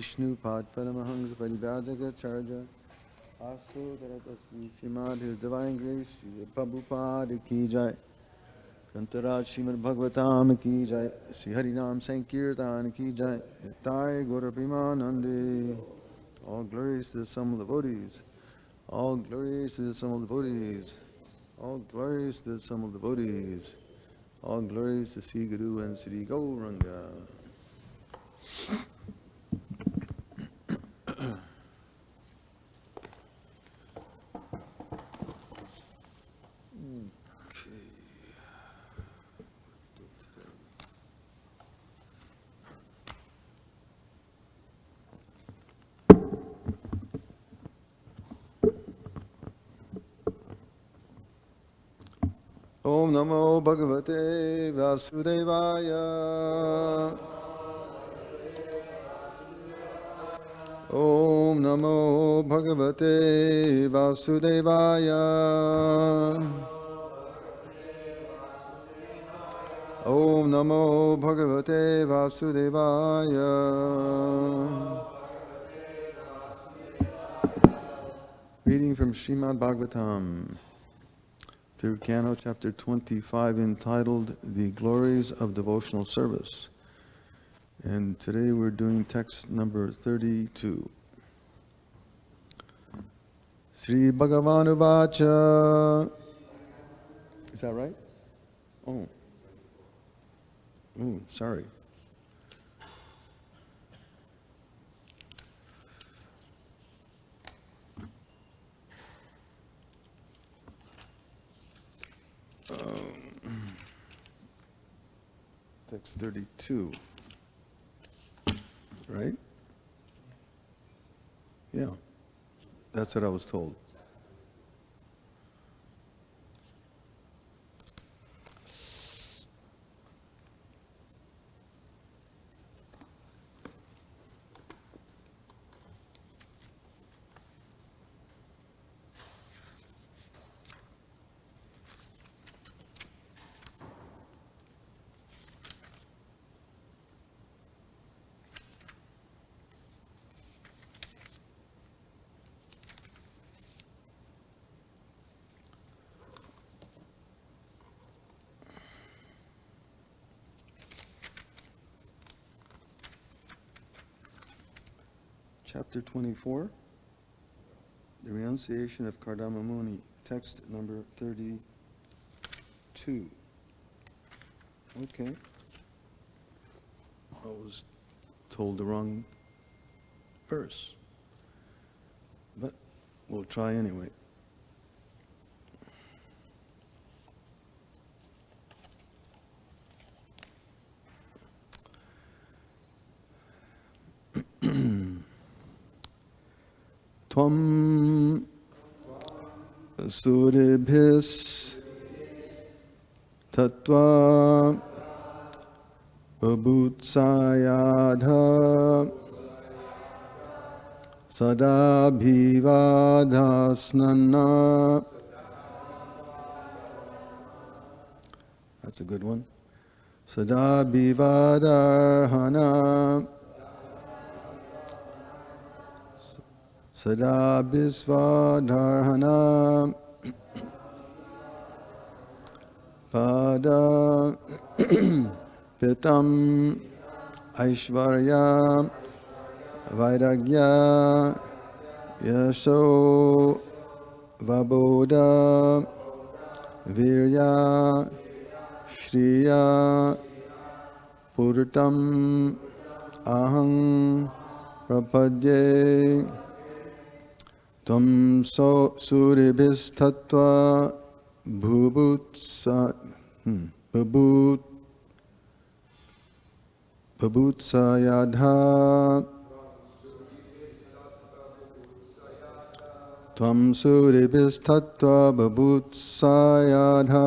Vishnu Pad Paramahangsa Paribhajagacharya Astu Taratasi Srimad His Divine Grace Sri Prabhupada Ki Jai Kantaraj Srimad Bhagavatam Ki Jai Sri Harinam Sankirtan Ki Jai Nitai Gaura Premanande. All glories to the Sum of the Devotees. All glories to the Sum of the Devotees. All glories to the Sum of the Devotees. All glories to Sri Guru and Sri Gauranga. Om Namo Bhagavate Vasudevaya. Om Namo Bhagavate Vasudevaya. Om Namo Bhagavate Vasudevaya. Reading from Srimad Bhagavatam. Third Canto, Chapter 25, entitled The Glories of Devotional Service. And today we're doing text number 32. Sri Bhagavanu Vacha. Is that right? Oh. Oh, sorry. Text 32, right? Yeah, that's what I was told. Chapter 24, the renunciation of Kardama Muni, text number 32. Okay. I was told the wrong verse, but we'll try anyway. Tvām sūribhis tattva-bubhutsayāddhā sadābhivādārhaṇa. That's a good one. Sadābhivādārhaṇa. sadābhivādārhaṇa-pāda-pīṭham aiśvarya-vairāgya-yaśo vabodha vīrya-śriyā pūrtam ahaṁ prapadye tvām sūribhis tattva-bubhutsayāddhā tvām sūribhis tattva-bubhutsayāddhā.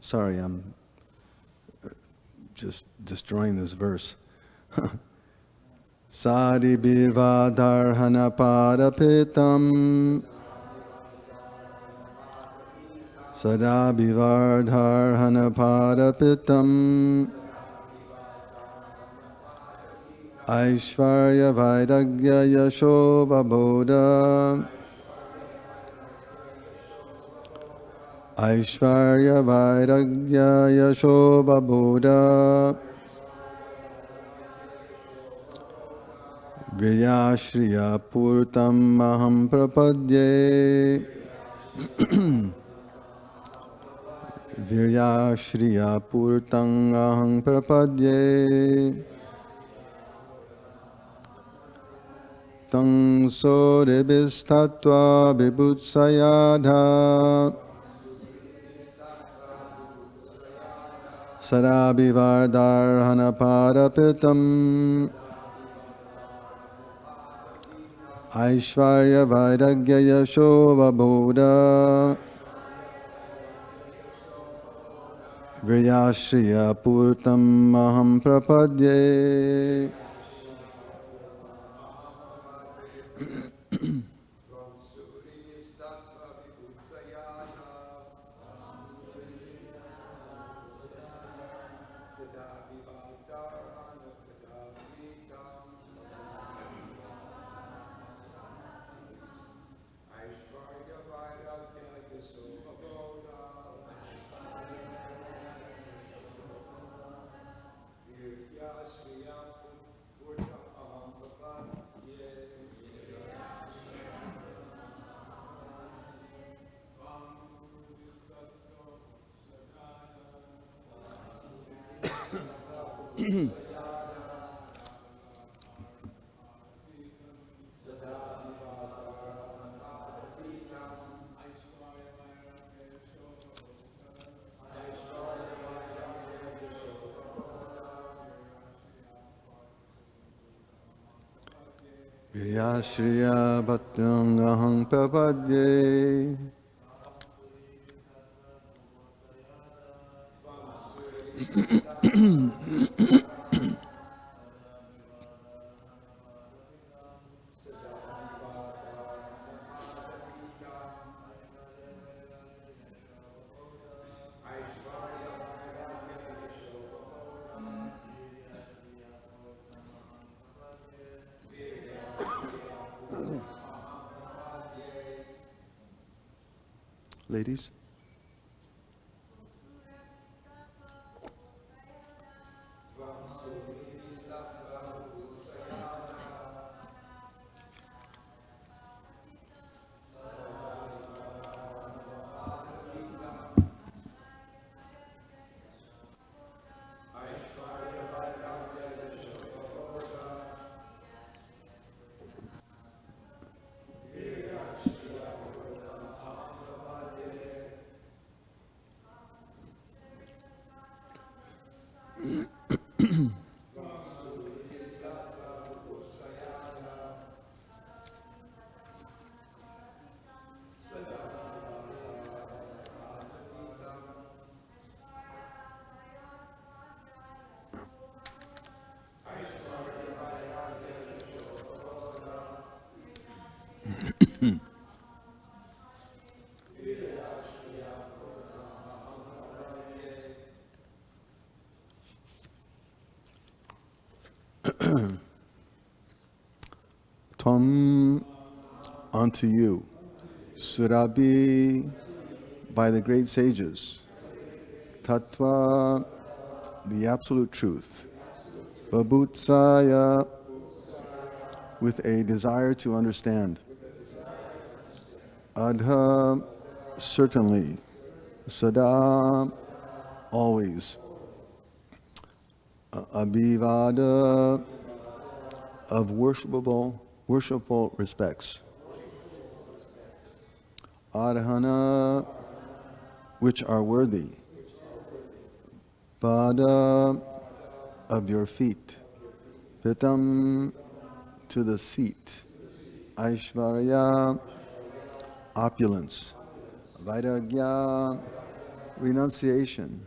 Sorry, I'm just destroying this verse. Sūribhivādārhaṇa-pāda-pīṭham sadābhivādārhaṇa-pāda-pīṭham aiśvarya-vairāgya-yaśo vabodha, aiśvarya-vairāgya-yaśo vabodha, vīrya-śriyā pūrtam ahaṁ prapadye, vīrya-śriyā pūrtam ahaṁ prapadye, taṁ sūribhis tattva-bubhutsayāddhā, sadābhivādārhaṇa-pāda-pīṭham, aiśvarya-vairāgya-yaśo vabodha, vīrya-śriyā pūrtam ahaṁ prapadye. vīrya-śriyā ahaṁ prapadye. Ladies? Tvām unto you, sūribhis by the great sages, tattva, the absolute truth, bubhutsayā, with a desire to understand, addhā, certainly, sadā, always, abhivāda, of worshipful respects, arhaṇa, which are worthy, pada, of your feet, pūrtam, to the seat, aiśvarya, opulence, vairāgya, renunciation,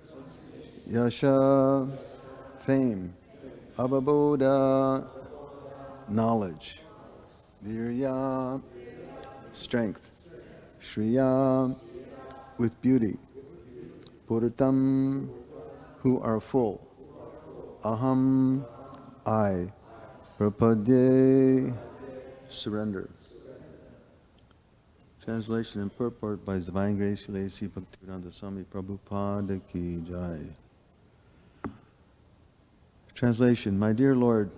yaśaḥ, fame, avabodha, knowledge, vīrya, strength, śriyā, with beauty, pūrtam, who are full, ahaṁ, I, prapadye, surrender. Translation and purport by His Divine Grace Lacy Bhaktivedanta Swami Prabhupada Ki Jai. Translation. My dear Lord,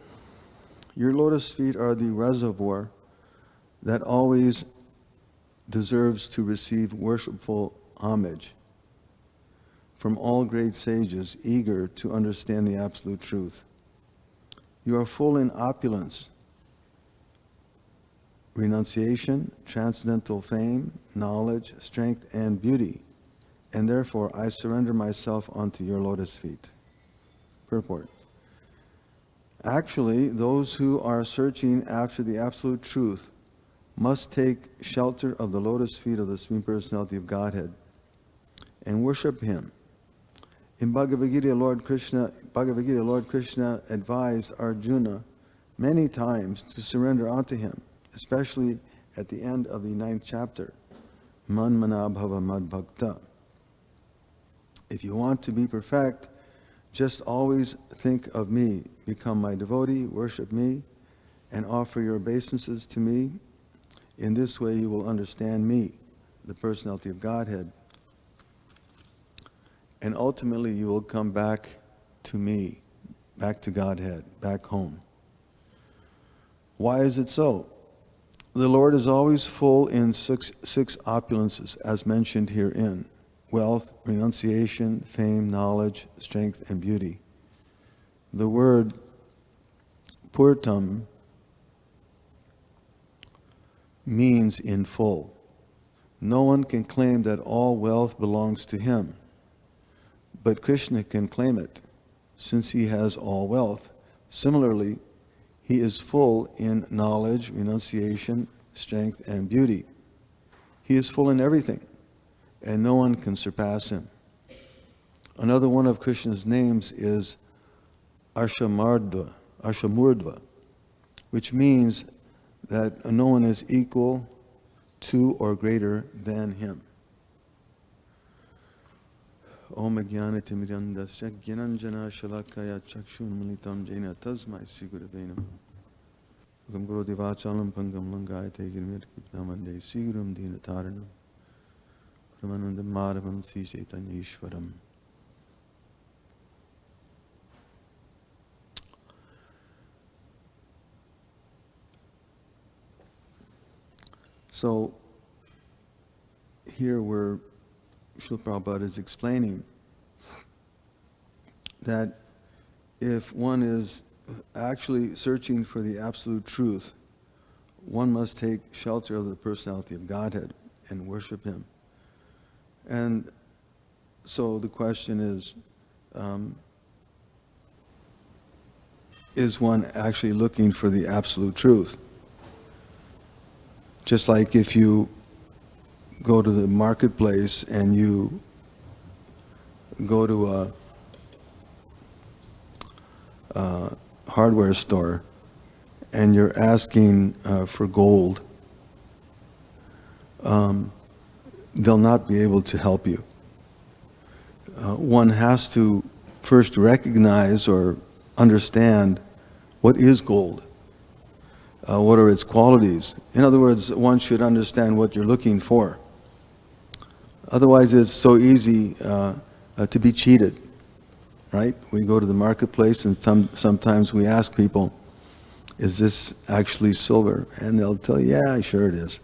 your lotus feet are the reservoir that always deserves to receive worshipful homage from all great sages eager to understand the absolute truth. You are full in opulence, renunciation, transcendental fame, knowledge, strength, and beauty, and therefore I surrender myself unto your lotus feet. Purport. Actually, those who are searching after the absolute truth must take shelter of the lotus feet of the Supreme Personality of Godhead and worship Him. In Bhagavad Gita, Lord Krishna advised Arjuna many times to surrender unto Him, especially at the end of the 9th chapter, Man mana bhava mad bhakta. If you want to be perfect, just always think of me, become my devotee, worship me, and offer your obeisances to me. In this way you will understand me, the personality of Godhead, and ultimately you will come back to me, back to Godhead, back home. Why is it so? The Lord is always full in six opulences, as mentioned herein: wealth, renunciation, fame, knowledge, strength, and beauty. The word pūrtam means in full. No one can claim that all wealth belongs to him, but Krishna can claim it, since he has all wealth. Similarly, he is full in knowledge, renunciation, strength, and beauty. He is full in everything, and no one can surpass him. Another one of Krishna's names is Ashamurdva, which means that no one is equal to or greater than him. Om Jnanatimirandasya Jnananjana Shalakaya Chakshun Militam Jena Tasmai Sigurave Namah. Gam Guru Devachalam Pangam Langayate Girmir Kipnamande Siguram Dina Taranam Ramanandam Madhavam Sri Chaitanya Ishwaram. So here where Srila Prabhupada is explaining that if one is actually searching for the absolute truth, one must take shelter of the personality of Godhead and worship Him. And so the question is one actually looking for the absolute truth? Just like if you go to the marketplace and you go to a hardware store and you're asking for gold, they'll not be able to help you. One has to first recognize or understand what is gold. What are its qualities? In other words, one should understand what you're looking for. Otherwise, it's so easy to be cheated, right? We go to the marketplace and sometimes we ask people, is this actually silver? And they'll tell you, yeah, sure it is.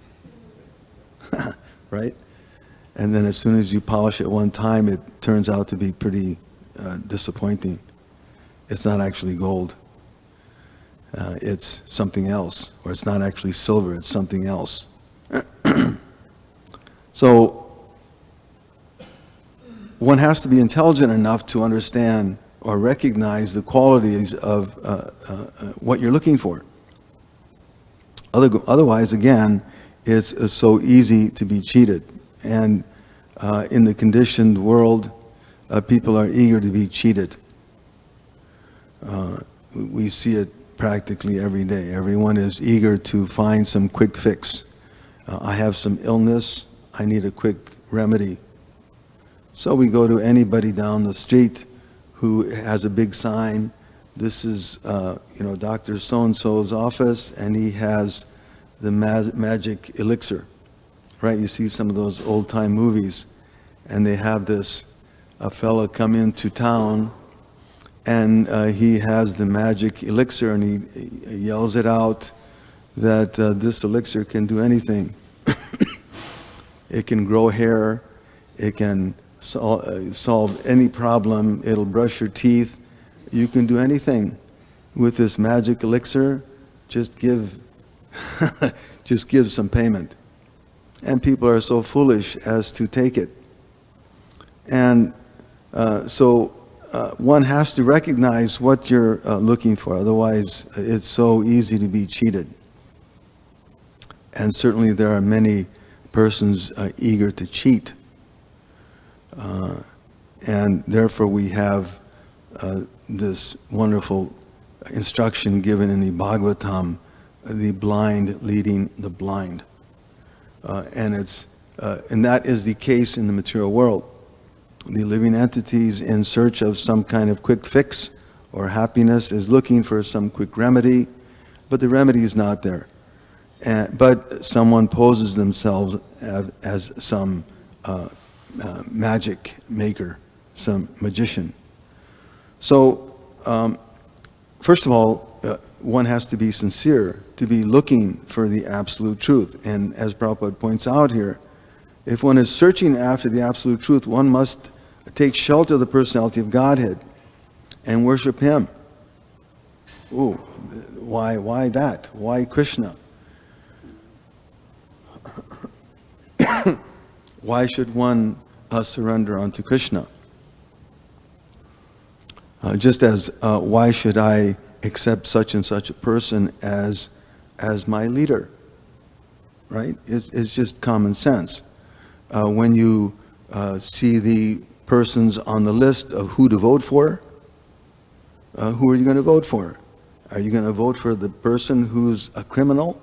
Right? And then as soon as you polish it one time, it turns out to be pretty disappointing. It's not actually gold. It's something else, or it's not actually silver, it's something else. So one has to be intelligent enough to understand or recognize the qualities of what you're looking for. Otherwise, again, it's so easy to be cheated. And in the conditioned world, people are eager to be cheated. We see it practically every day. Everyone is eager to find some quick fix. I have some illness, I need a quick remedy. So we go to anybody down the street who has a big sign this is, Dr. So-and-so's office, and he has the magic elixir, right? You see some of those old-time movies, and they have a fella come into town, and he has the magic elixir, and he yells it out that this elixir can do anything. It can grow hair, it can solve any problem, it'll brush your teeth, you can do anything with this magic elixir, just give some payment. And people are so foolish as to take it. And so one has to recognize what you're looking for, otherwise it's so easy to be cheated. And certainly there are many persons eager to cheat. And therefore we have this wonderful instruction given in the Bhagavatam, the blind leading the blind. And that is the case in the material world. The living entities in search of some kind of quick fix or happiness is looking for some quick remedy, but the remedy is not there. But someone poses themselves as some magic maker, some magician. So, first of all, one has to be sincere, to be looking for the absolute truth. And as Prabhupada points out here, if one is searching after the absolute truth, one must take shelter of the personality of Godhead and worship Him. Ooh, why that? Why Krishna? Why should one surrender unto Krishna? Just as why should I accept such and such a person as my leader? Right? It's just common sense. When you see the persons on the list of who to vote for, who are you going to vote for? Are you going to vote for the person who's a criminal,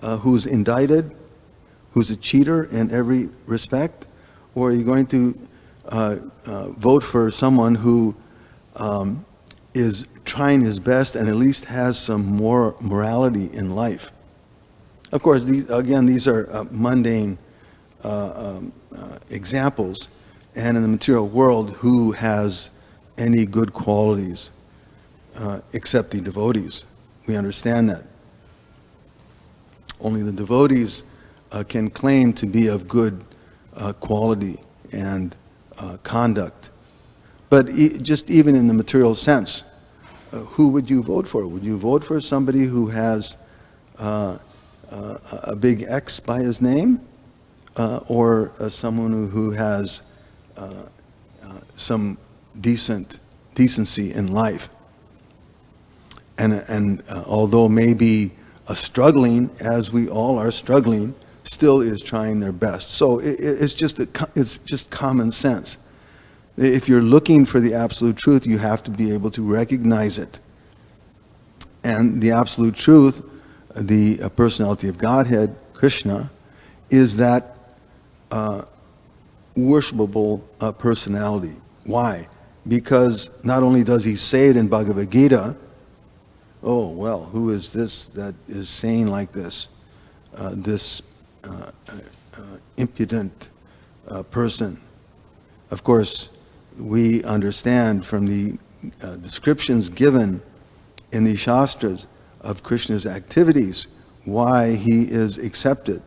who's indicted, who's a cheater in every respect? Or are you going to vote for someone who is trying his best and at least has some more morality in life? Of course, these are mundane examples. And in the material world, who has any good qualities except the devotees? We understand that. Only the devotees can claim to be of good quality and conduct. But just even in the material sense, who would you vote for? Would you vote for somebody who has a big X by his name? Or someone who has some decency in life? And although maybe struggling, as we all are struggling, still is trying their best. So it's just common sense. If you're looking for the absolute truth, you have to be able to recognize it. And the absolute truth, the personality of Godhead, Krishna, is that worshipable personality. Why? Because not only does he say it in Bhagavad Gita, oh, well, who is this that is saying like this? This impudent person. Of course, we understand from the descriptions given in the Shastras of Krishna's activities why he is accepted.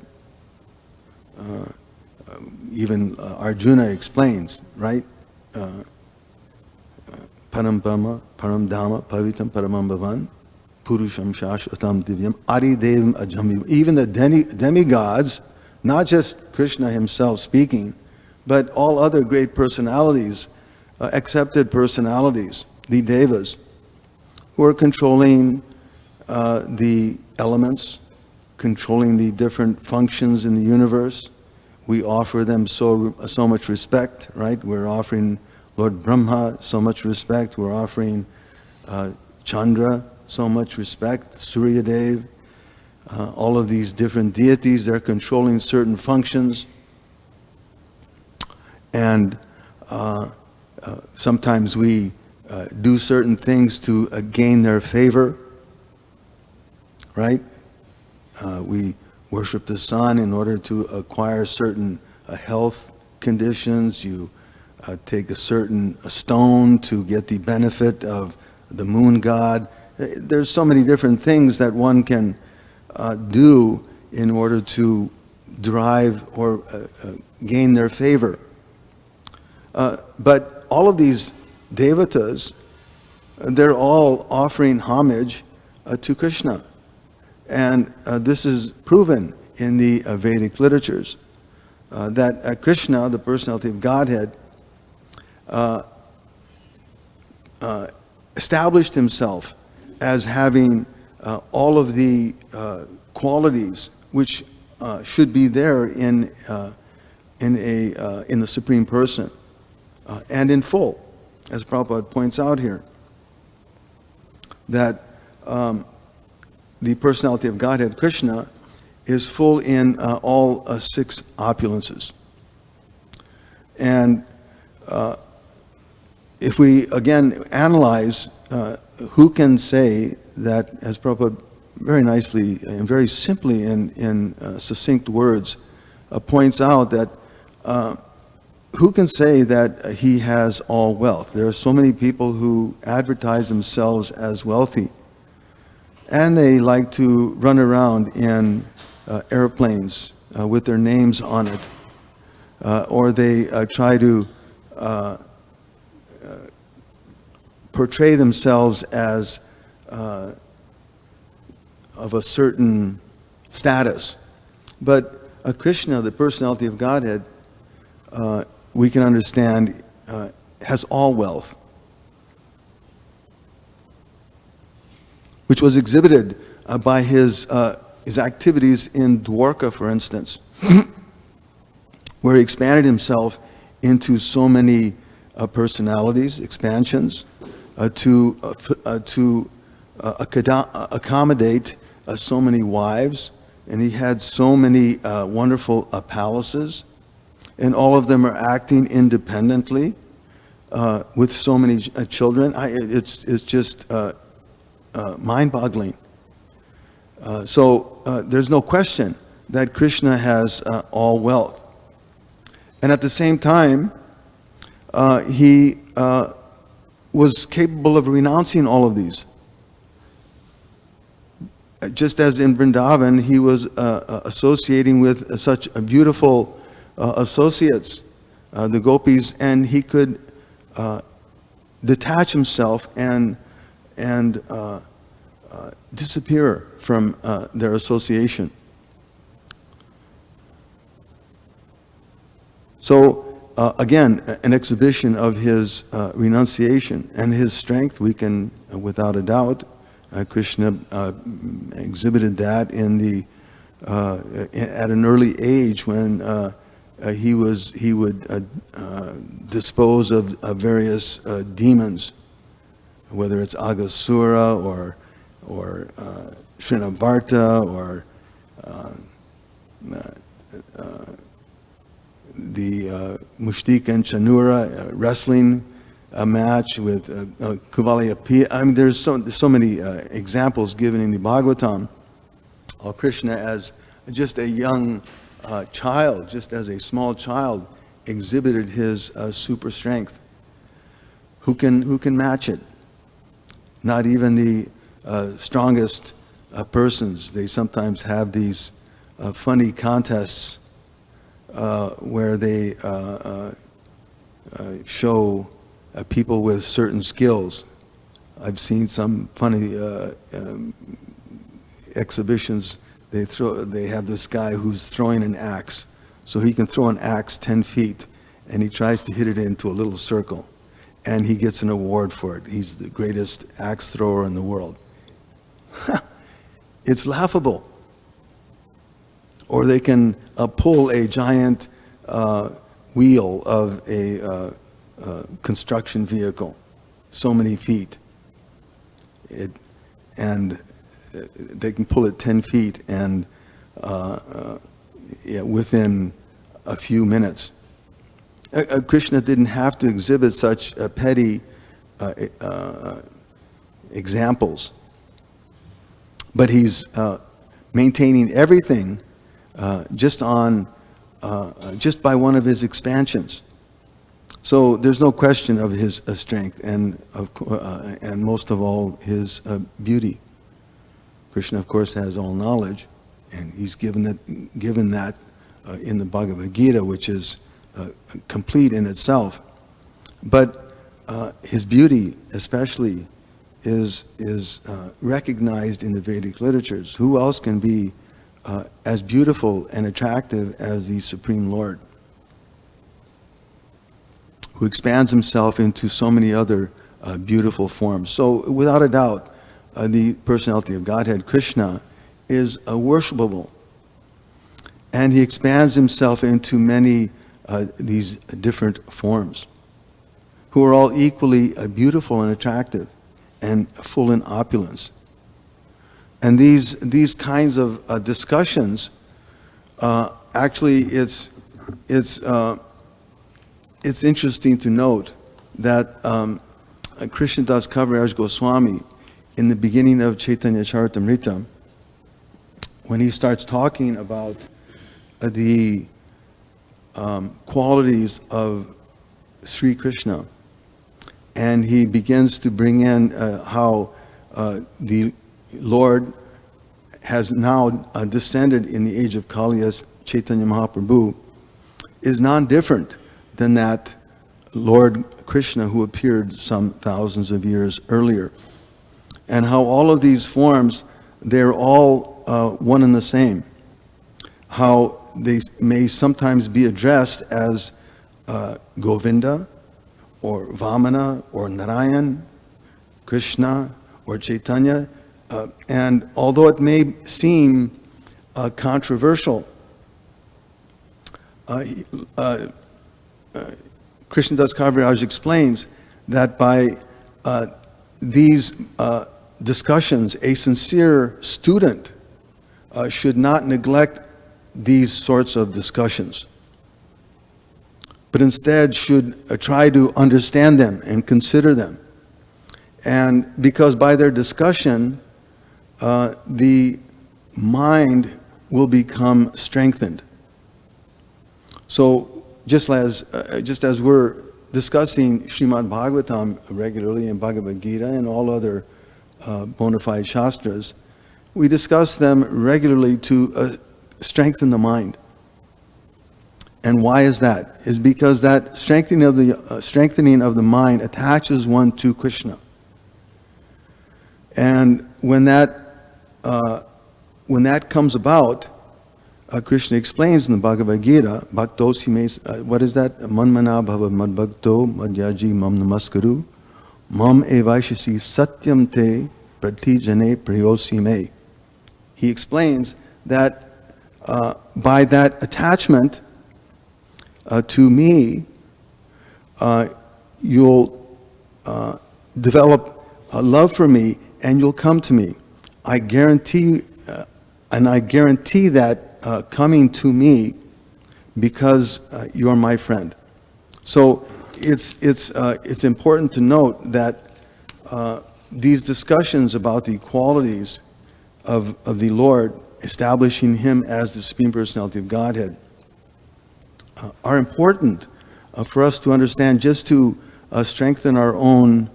Even Arjuna explains, right? Param Brahma, Param Dhamma, Pavitam Paramam Bhavan, Purusham Shashvatam Divyam, Adi Devam Ajami. Even the demigods, not just Krishna himself speaking, but all other great personalities, accepted personalities, the devas, who are controlling the elements, controlling the different functions in the universe. We offer them so much respect, right? We're offering Lord Brahma so much respect. We're offering Chandra so much respect, Surya Dev, all of these different deities, they're controlling certain functions. And sometimes we do certain things to gain their favor, right? We worship the sun in order to acquire certain health conditions. You take a certain stone to get the benefit of the moon god. There's so many different things that one can do in order to derive or gain their favor. But all of these devatas, they're all offering homage to Krishna. And this is proven in the Vedic literatures, that Krishna, the personality of Godhead, established himself as having all of the qualities which should be there in the Supreme Person, and in full, as Prabhupada points out here, that the personality of Godhead, Krishna, is full in all 6 opulences. And if we again analyze, who can say that, as Prabhupada very nicely and very simply in succinct words points out, that who can say that he has all wealth? There are so many people who advertise themselves as wealthy, and they like to run around in airplanes with their names on it, or they try to portray themselves as of a certain status. But Krishna, the personality of Godhead, we can understand has all wealth, which was exhibited by his activities in Dwarka, for instance, where he expanded himself into so many personalities, expansions, to accommodate so many wives, and he had so many wonderful palaces, and all of them are acting independently with so many children. It's just mind-boggling. So there's no question that Krishna has all wealth. And at the same time, he was capable of renouncing all of these. Just as in Vrindavan, he was associating with such beautiful associates, the gopis, and he could detach himself and disappear from their association. So again, an exhibition of his renunciation and his strength. We can, without a doubt, Krishna exhibited that in the at an early age when he would dispose of various demons, whether it's Aghasura or Srinavarta or the Mushtika and Chanura wrestling match with Kuvalaya. I mean, there's so many examples given in the Bhagavatam of Krishna as just a young child, just as a small child, exhibited his super strength. Who can match it? Not even the strongest persons. They sometimes have these funny contests where they show people with certain skills. I've seen some funny exhibitions. They have this guy who's throwing an axe, so he can throw an axe 10 feet, and he tries to hit it into a little circle, and he gets an award for it. He's the greatest axe thrower in the world. It's laughable. Or they can pull a giant wheel of a construction vehicle, so many feet. And they can pull it 10 feet and within a few minutes. Krishna didn't have to exhibit such petty examples. But he's maintaining everything just by one of his expansions. So there's no question of his strength and most of all his beauty. Krishna, of course, has all knowledge, and he's given that in the Bhagavad Gita, which is complete in itself. But his beauty, especially, is recognized in the Vedic literatures. Who else can be as beautiful and attractive as the Supreme Lord, who expands himself into so many other beautiful forms? So, without a doubt, the personality of Godhead, Krishna, is worshipable. And he expands himself into many these different forms, who are all equally beautiful and attractive and full in opulence. And these kinds of discussions, actually, it's interesting to note that Krishnadas Kaviraj Goswami, in the beginning of Chaitanya Charitamrita, when he starts talking about the qualities of Sri Krishna, and he begins to bring in how the Lord has now descended in the age of Kali as Chaitanya Mahaprabhu, is non-different than that Lord Krishna who appeared some thousands of years earlier. And how all of these forms, they're all one and the same. How they may sometimes be addressed as Govinda, or Vamana, or Narayan, Krishna, or Chaitanya. And although it may seem controversial, Krishnadas Kaviraj explains that by these discussions, a sincere student should not neglect these sorts of discussions, but instead should try to understand them and consider them. And because by their discussion, the mind will become strengthened. So just as we're discussing Srimad Bhagavatam regularly in Bhagavad Gita and all other bona fide shastras, we discuss them regularly to strengthen the mind. And why is that? Is because that strengthening of the mind attaches one to Krishna. And when that comes about, Krishna explains in the Bhagavad Gita, Bhaktosi me, what is that? Manmana bhava madbhakto madhyaji mam namaskaru mam evaishasi satyam te pratijane priyosi me. He explains that by that attachment to me, you'll develop a love for me and you'll come to me. I guarantee that coming to me because you are my friend. So it's important to note that these discussions about the qualities of the Lord, establishing him as the Supreme Personality of Godhead, are important for us to understand, just to strengthen our own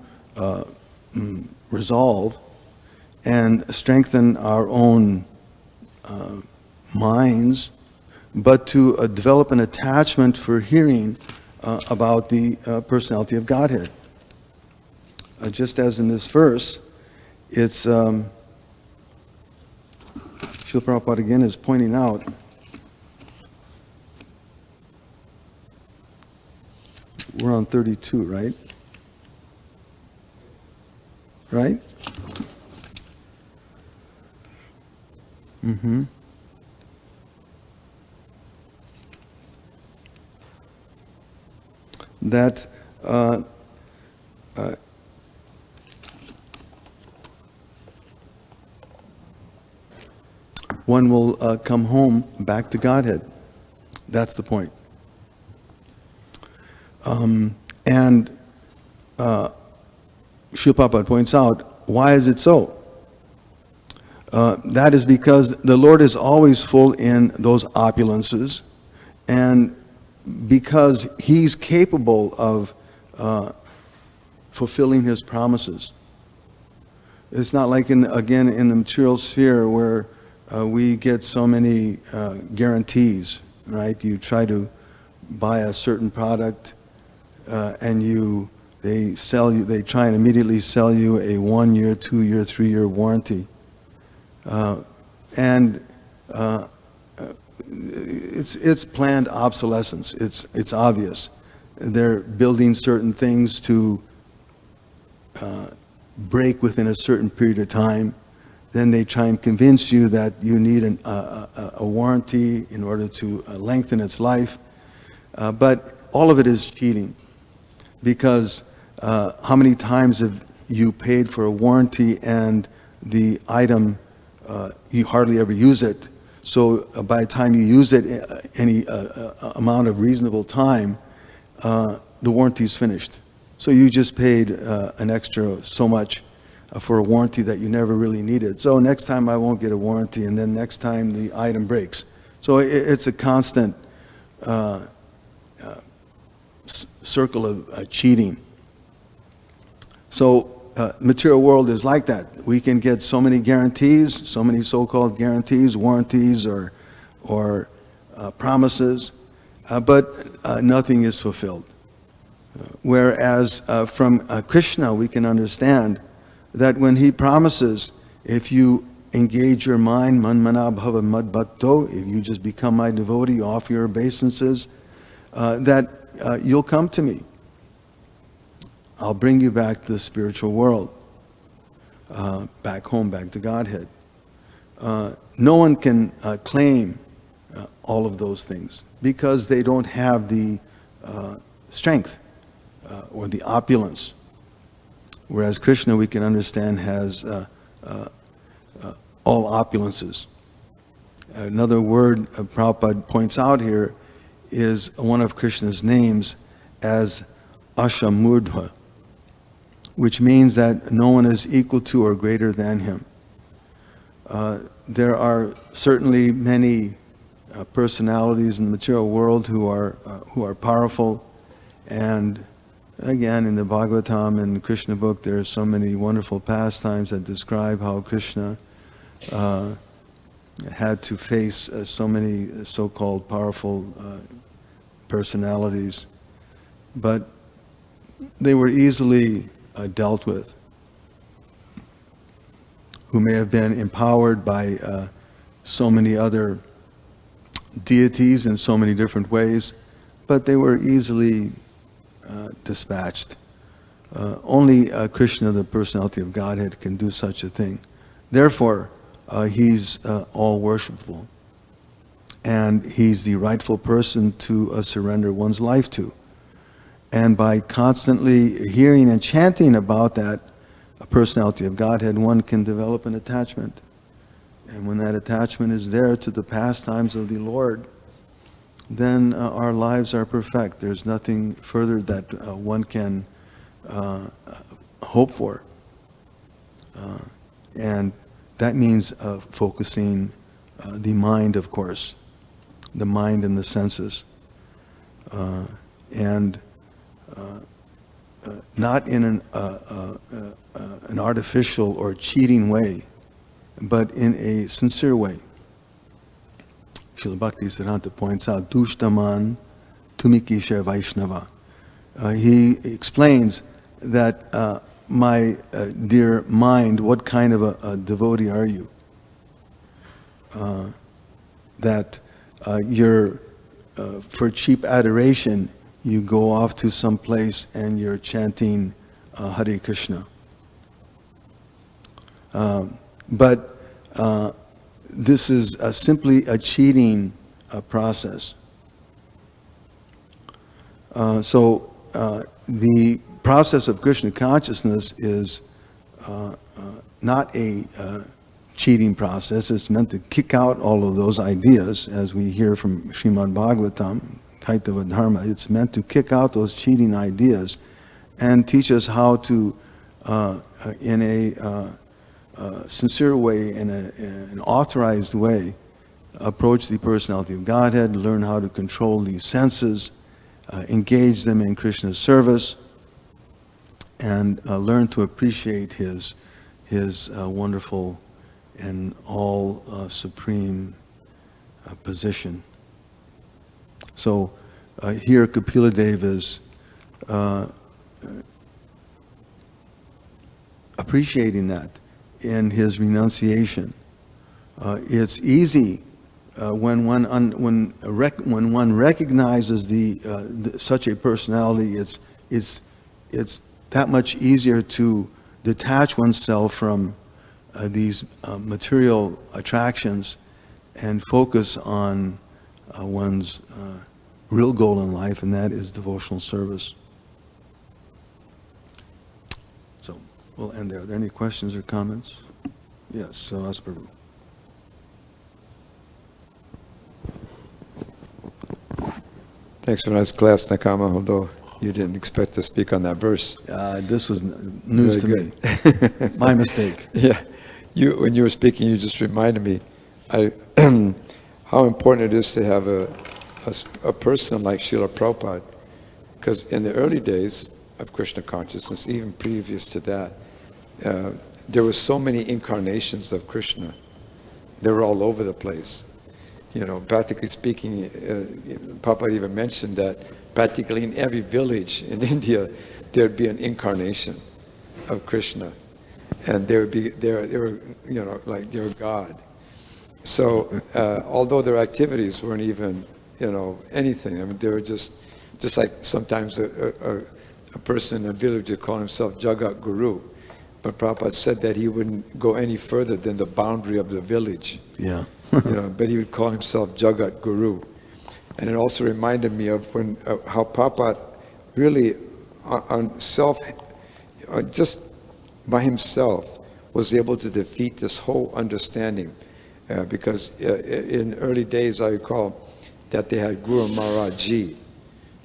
resolve and strengthen our own minds, but to develop an attachment for hearing about the personality of Godhead. Just as in this verse, it's Srila Prabhupada again is pointing out we're on 32, right? Right? Mm-hmm. That one will come home back to Godhead. That's the point. Srila Prabhupada points out, why is it so? That is because the Lord is always full in those opulences, and because He's capable of fulfilling His promises. It's not like, in the material sphere where we get so many guarantees, right? You try to buy a certain product and they try and immediately sell you a 1-year, 2-year, 3-year warranty. It's planned obsolescence. It's obvious. They're building certain things to break within a certain period of time. Then they try and convince you that you need a warranty in order to lengthen its life. But all of it is cheating, because how many times have you paid for a warranty and the item, you hardly ever use it? So by the time you use it any amount of reasonable time, the warranty is finished. So you just paid an extra so much for a warranty that you never really needed. So next time I won't get a warranty, and then next time the item breaks. So it's a constant circle of cheating. So material world is like that. We can get so many guarantees, so many so-called guarantees, warranties, or promises, but nothing is fulfilled. Whereas from Krishna, we can understand that when He promises, if you engage your mind, man mana bhava mad bhakto, if you just become my devotee, offer your obeisances, that you'll come to me. I'll bring you back to the spiritual world, back home, back to Godhead. No one can claim all of those things because they don't have the strength or the opulence. Whereas Krishna, we can understand, has all opulences. Another word Prabhupada points out here is one of Krishna's names as Ashamurdha, which means that no one is equal to or greater than Him. There are certainly many personalities in the material world who are powerful, and again, in the Bhagavatam and the Krishna book, there are so many wonderful pastimes that describe how Krishna had to face so many so-called powerful personalities, but they were easily dealt with, who may have been empowered by so many other deities in so many different ways, but they were easily dispatched. Only Krishna, the personality of Godhead, can do such a thing. Therefore, He's all worshipful, and He's the rightful person to surrender one's life to. And by constantly hearing and chanting about that personality of Godhead, one can develop an attachment. And when that attachment is there to the pastimes of the Lord, then our lives are perfect. There's nothing further that one can hope for. And that means focusing the mind, of course, the mind and the senses. And not in an artificial or cheating way, but in a sincere way. Srila Bhaktisiddhanta points out, Dushtaman Tumikisha Vaishnava. He explains that, my dear mind, what kind of a devotee are you? That you're, for cheap adoration, you go off to some place and you're chanting Hare Krishna. But this is simply a cheating process. So the process of Krishna consciousness is not a cheating process. It's meant to kick out all of those ideas, as we hear from Srimad Bhagavatam, Kaitava Dharma. It's meant to kick out those cheating ideas and teach us how to in a sincere way, in an authorized way, approach the personality of Godhead, learn how to control these senses, engage them in Krishna's service, and learn to appreciate his wonderful and all supreme position. So here Kapila Dev is appreciating that in his renunciation. It's easy when one recognizes such a personality. It's that much easier to detach oneself from these material attractions and focus on one's real goal in life, and that is devotional service. So we'll end there. Are there any questions or comments? Yes, so Prabhu. Thanks for a nice class, Nakama, although you didn't expect to speak on that verse. This was news to me. My mistake. Yeah. When you were speaking, you just reminded me how important it is to have a person like Srila Prabhupada. Because in the early days of Krishna consciousness, even previous to that, there were so many incarnations of Krishna. They were all over the place. You know, practically speaking, Prabhupada even mentioned that practically in every village in India, there'd be an incarnation of Krishna. And they were, you know, like they were God. So, although their activities weren't even, you know, anything, I mean, they were just like sometimes a person in a village would call himself Jagat Guru. But Prabhupada said that he wouldn't go any further than the boundary of the village. Yeah. You know, but he would call himself Jagat Guru. And it also reminded me of how Prabhupada really just by himself was able to defeat this whole understanding. Because in early days, I recall that they had Guru Maharaji.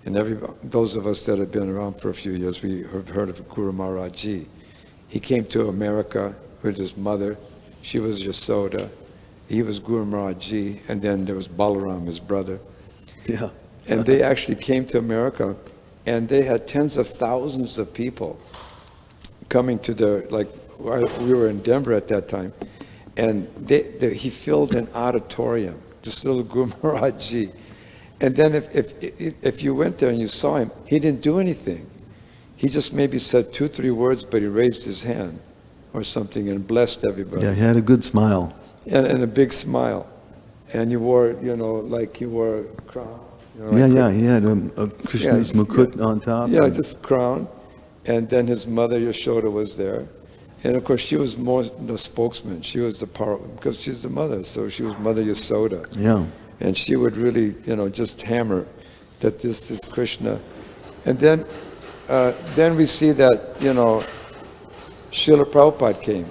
And those of us that have been around for a few years, we have heard of Guru Maharaji. He came to America with his mother. She was Yasoda. He was Guru Maharaji, and then there was Balaram, his brother. Yeah. And they actually came to America, and they had tens of thousands of people coming to their, like, we were in Denver at that time, and he filled an auditorium, this little Guru Maharaji. And then if you went there and you saw him, he didn't do anything. He just maybe said 2-3 words, but he raised his hand or something and blessed everybody. Yeah, he had a good smile. And a big smile. And he wore, you know, like he wore a crown. You know, like he had a Krishna's mukut on top. Yeah, just crown. And then his mother, Yashoda, was there. And of course, she was more the spokesman. She was the power, because she's the mother, so she was Mother Yasoda. Yeah. And she would really, you know, just hammer that this is Krishna. And then we see that, you know, Srila Prabhupada came.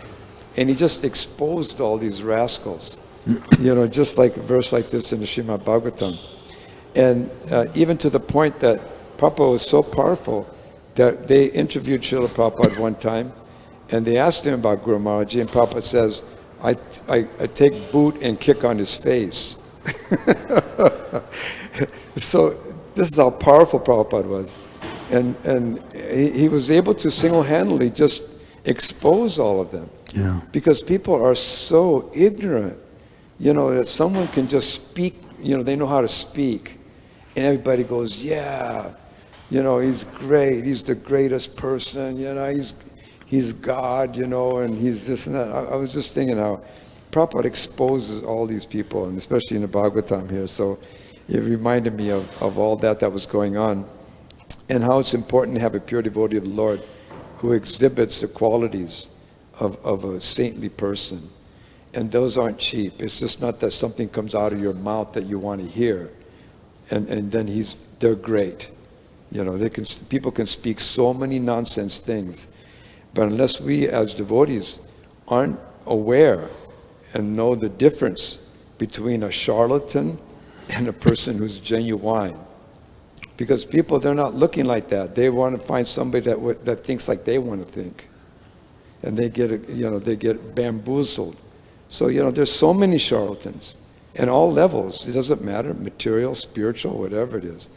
And he just exposed all these rascals, you know, just like a verse like this in the Srimad Bhagavatam. And even to the point that Prabhupada was so powerful that they interviewed Srila Prabhupada one time, and they asked him about Guru Maharaji, and Prabhupada says, I take boot and kick on his face. So this is how powerful Prabhupada was. And he was able to single-handedly just expose all of them. Yeah. Because people are so ignorant, you know, that someone can just speak, you know, they know how to speak. And everybody goes, yeah, you know, he's great. He's the greatest person, you know, he's God, you know, and he's this and that. I was just thinking how Prabhupada exposes all these people, and especially in the Bhagavatam here. So it reminded me of all that was going on, and how it's important to have a pure devotee of the Lord who exhibits the qualities of a saintly person. And those aren't cheap. It's just not that something comes out of your mouth that you want to hear, and then they're great. You know, people can speak so many nonsense things, but unless we as devotees aren't aware and know the difference between a charlatan and a person who's genuine, because people, they're not looking like that. They want to find somebody that thinks like they want to think. and they get bamboozled. So, there's so many charlatans, and all levels. It doesn't matter, material, spiritual, whatever it is.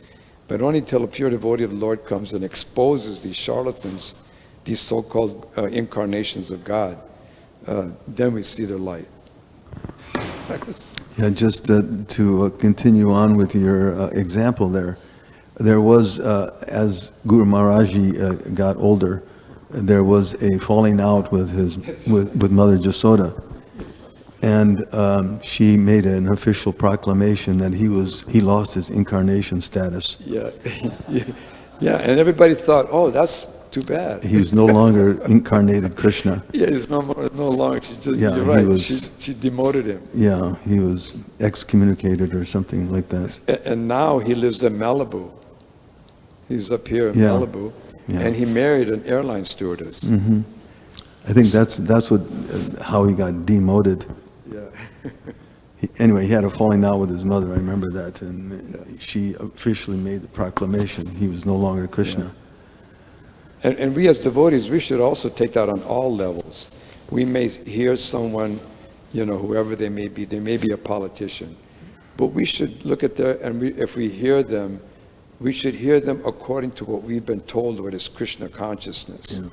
But only until a pure devotee of the Lord comes and exposes these charlatans, these so-called incarnations of God, then we see their light. Yeah, just to continue on with your example there was, as Guru Maharaji got older, there was a falling out with with Mother Jasoda. And she made an official proclamation that he lost his incarnation status. Yeah, yeah, and everybody thought, oh, that's too bad. He was no longer incarnated Krishna. Yeah, he's no longer. She just, Yeah, you're right. was, she demoted him. Yeah, he was excommunicated or something like that. And now he lives in Malibu. He's up here in Malibu, and he married an airline stewardess. Mm-hmm. I think that's what how he got demoted. Yeah. Anyway, he had a falling out with his mother. I remember that, and she officially made the proclamation he was no longer Krishna. Yeah. And we as devotees, we should also take that on all levels. We may hear someone, whoever they may be a politician, but we should look at if we hear them, we should hear them according to what we've been told, what is Krishna consciousness. Yeah.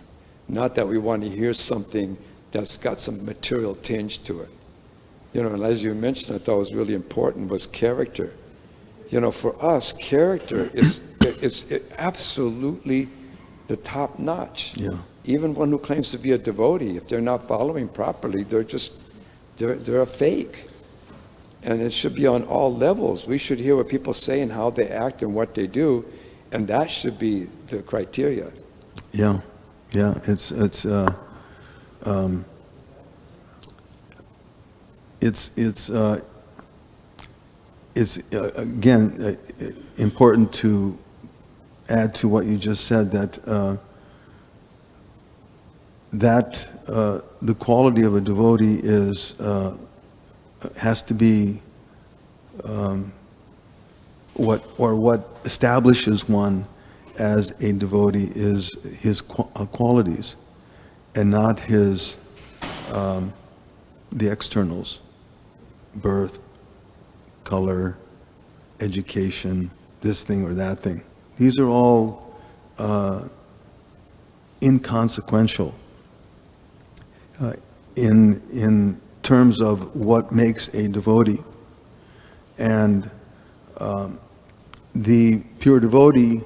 Not that we want to hear something that's got some material tinge to it. And as you mentioned, I thought was really important was character. For us, character is absolutely the top notch. Yeah. Even one who claims to be a devotee, if they're not following properly, they're a fake. And it should be on all levels. We should hear what people say and how they act and what they do, and that should be the criteria. Yeah. Yeah, it's again important to add to what you just said that the quality of a devotee has to be what establishes one as a devotee is his qualities and not his the externals, birth, color, education, this thing or that thing. These are all inconsequential in terms of what makes a devotee. And the pure devotee,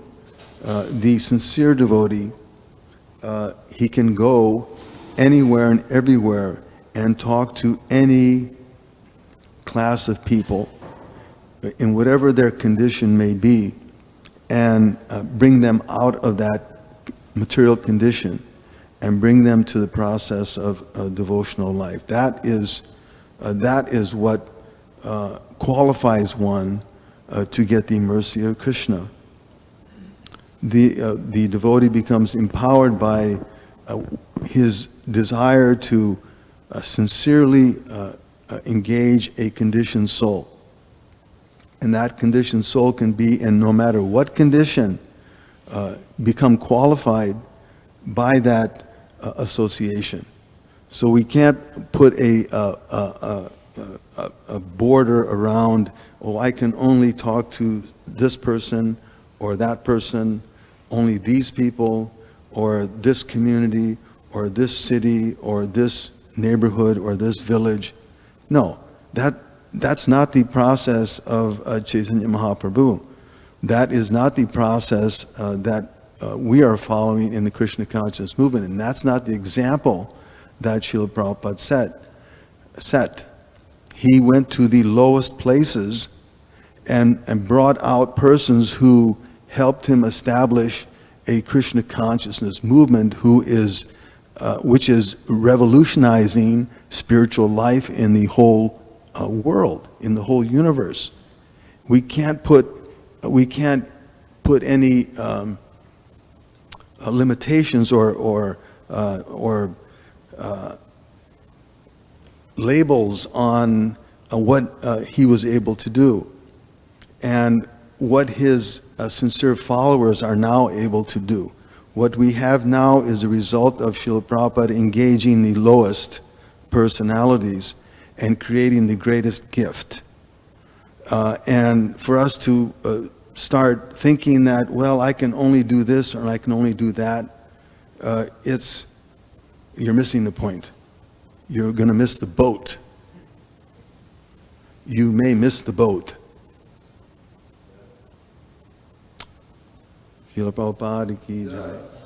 the sincere devotee, he can go anywhere and everywhere and talk to any class of people in whatever their condition may be and bring them out of that material condition and bring them to the process of devotional life. That is what qualifies one to get the mercy of Krishna. The devotee becomes empowered by his desire to sincerely engage a conditioned soul. And that conditioned soul can be in no matter what condition, become qualified by that association. So we can't put a border around, I can only talk to this person or that person, only these people, or this community, or this city, or this neighborhood, or this village. No, that's not the process of Chaitanya Mahaprabhu. That is not the process that we are following in the Krishna consciousness movement, and that's not the example that Srila Prabhupada set. He went to the lowest places and brought out persons who helped him establish a Krishna consciousness movement which is revolutionizing spiritual life in the whole world, in the whole universe. We can't put any limitations or labels on what he was able to do and what his sincere followers are now able to do. What we have now is a result of Srila Prabhupada engaging the lowest personalities and creating the greatest gift. And for us to start thinking that, well, I can only do this or I can only do that, you're missing the point. You're going to miss the boat. You may miss the boat. Srila Prabhupada ki jai.